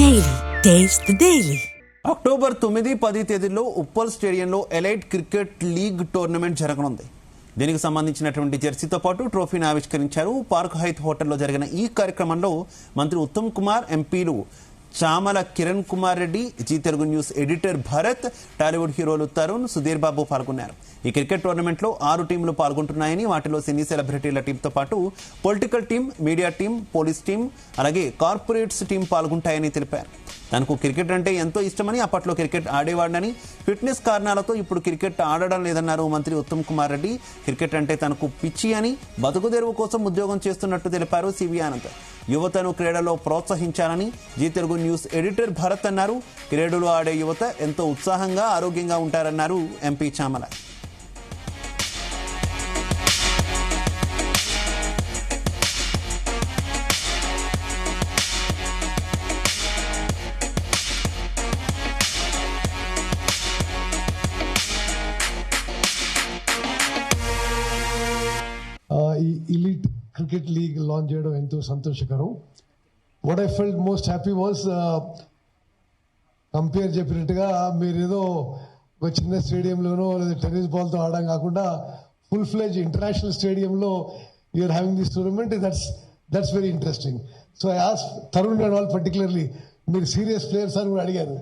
Daily. Taste the Daily. October 9-10 తేదీల్లో ఉప్పల్ స్టేడియంలో elite cricket league tournament జరగనుంది. దీనికి సంబంధించినటువంటి జెర్సీతో పాటు ట్రోఫీని ఆవిష్కరించారు. పార్క్ హైత్ హోటల్లో జరిగిన ఈ కార్యక్రమంలో మంత్రి ఉత్తమ్ కుమార్, ఎంపీలు Chamala Kiran Kumar Reddy, Zee Telugu news editor Bharat, Tollywood హీరోలు తరుణ్, సుధీర్ బాబు పాల్గొన్నారు. ఈ క్రికెట్ టోర్నమెంట్లో 6 టీంలు పాల్గొంటున్నాయని, వాటిలో సినీ సెలబ్రిటీల టీంతో పాటు political team, media team, police team, అలాగే కార్పొరేట్స్ టీం పాల్గొంటాయని తెలిపారు. తనకు క్రికెట్ అంటే ఎంతో ఇష్టమని, అప్పట్లో క్రికెట్ ఆడేవాడినని, ఫిట్నెస్ కారణాలతో ఇప్పుడు క్రికెట్ ఆడడం లేదన్నారు మంత్రి ఉత్తమ్ కుమార్ రెడ్డి. క్రికెట్ అంటే తనకు పిచ్చి అని, బతుకుదెరువు కోసం ఉద్యోగం చేస్తున్నట్టు తెలిపారు సివి ఆనంద్. యువతను క్రీడలో ప్రోత్సహించాలని Zee Telugu news editor Bharat అన్నారు. క్రీడలు ఆడే యువత ఎంతో ఉత్సాహంగా, ఆరోగ్యంగా ఉంటారన్నారు MP Chamala. elite cricket league launch చేయడం ఎంతో సంతోషకరం. What I felt most happy was compare చెప్పినట్టుగా మీరు ఏదో ఒక చిన్న స్టేడియంలోనో లేదా టెన్నిస్ బాల్తో ఆడడం కాకుండా ఫుల్ ఫ్లెజ్ ఇంటర్నేషనల్ స్టేడియంలో you are having this tournament. That's very interesting. So I ask Tarun and all particularly, మీరు సీరియస్ ప్లేయర్స్ అని కూడా అడిగారు.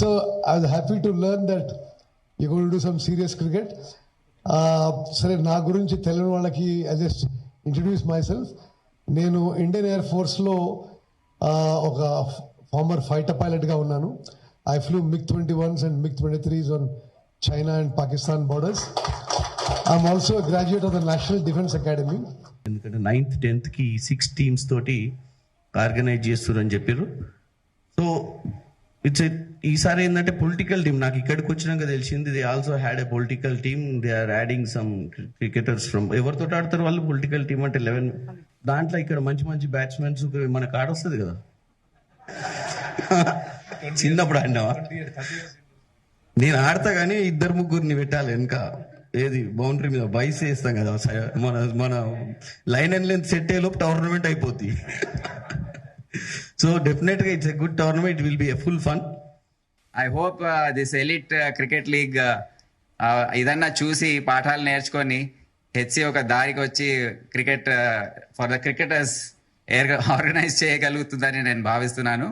So I was happy to learn that you going to do some serious cricket. సరే, నా గురించి తెలియని వాళ్ళకి I just introduce myself. నేను ఇండియన్ ఎయిర్ ఫోర్స్లో ఒక ఫార్మర్ ఫైటర్ పైలట్గా ఉన్నాను. I flew MiG-21s and MiG-23s on China and Pakistan borders. I'm also graduate of the national defence academy. ఎందుకంటే 9th 10th కి 6 టీమ్స్ తోటి ఆర్గనైజ్ చేస్తారని చెప్పారు. సో ఇట్స్ ఈసారి ఏంటంటే పొలిటికల్ టీమ్, నాకు ఇక్కడికి వచ్చినాక తెలిసింది they also had a political team. They are adding some cricketers from ఎవరితో ఆడతారు వాళ్ళు. పొలిటికల్ టీమ్ అంటే 11, దాంట్లో ఇక్కడ మంచి మంచి బ్యాట్స్మెన్స్ మనకు ఆడొస్తుంది కదా. చిన్నప్పుడు ఆడినావా? నేను ఆడతా కానీ 2-3 పెట్టాలి వెనక, ఏది బౌండరీ మీద బైస్ వేస్తాం కదా, మన లైన్ అండ్ లెంత్ సెట్ అయ్యే లోపు టోర్నమెంట్ అయిపోద్ది. సో డెఫినెట్గా it's a good tournament. It will be a full fun. I hope this elite cricket league ఇదన్నా చూసి పాఠాలు నేర్చుకొని హెచ్సి ఒక దారికి వచ్చి cricket for the cricketers organise చేయగలుగుతుందని నేను భావిస్తున్నాను.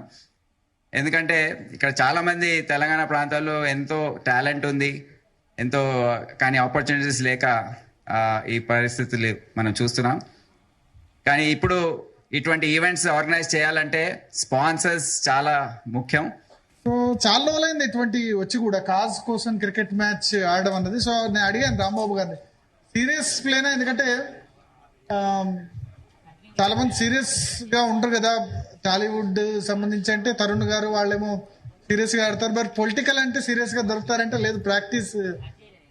ఎందుకంటే ఇక్కడ చాలా మంది తెలంగాణ ప్రాంతాల్లో ఎంతో టాలెంట్ ఉంది, ఎంతో కానీ ఆపర్చునిటీస్ లేక ఈ పరిస్థితులు మనం చూస్తున్నాం. కానీ ఇప్పుడు ఇటువంటి ఈవెంట్స్ ఆర్గనైజ్ చేయాలంటే స్పాన్సర్స్ చాలా ముఖ్యం. సో చాలా రోజులైంది ఇటువంటి వచ్చి కూడా కాజ్ కోసం క్రికెట్ మ్యాచ్ ఆడడం అన్నది. సో నేను అడిగాను రాంబాబు గారిని, సీరియస్ ప్లేనా? ఎందుకంటే చాలా మంది సీరియస్ గా ఉంటారు కదా టాలీవుడ్ సంబంధించి. అంటే తరుణ్ గారు వాళ్ళేమో సీరియస్ గా ఆడతారు, బట్ పొలిటికల్ అంటే సీరియస్ గా దొరుకుతారంటే లేదు, ప్రాక్టీస్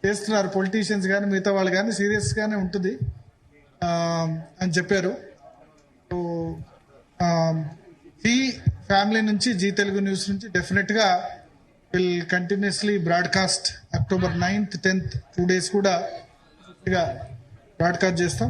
చేస్తున్నారు పొలిటీషియన్స్ కానీ మిగతా వాళ్ళు కానీ, సీరియస్ గానే ఉంటుంది అని చెప్పారు. సో ఈ ఫ్యామిలీ నుంచి, జీ తెలుగు న్యూస్ నుంచి డెఫినెట్ గా will continuously broadcast. October 9th 10th 2 days కూడా బ్రాడ్కాస్ట్ చేస్తాం.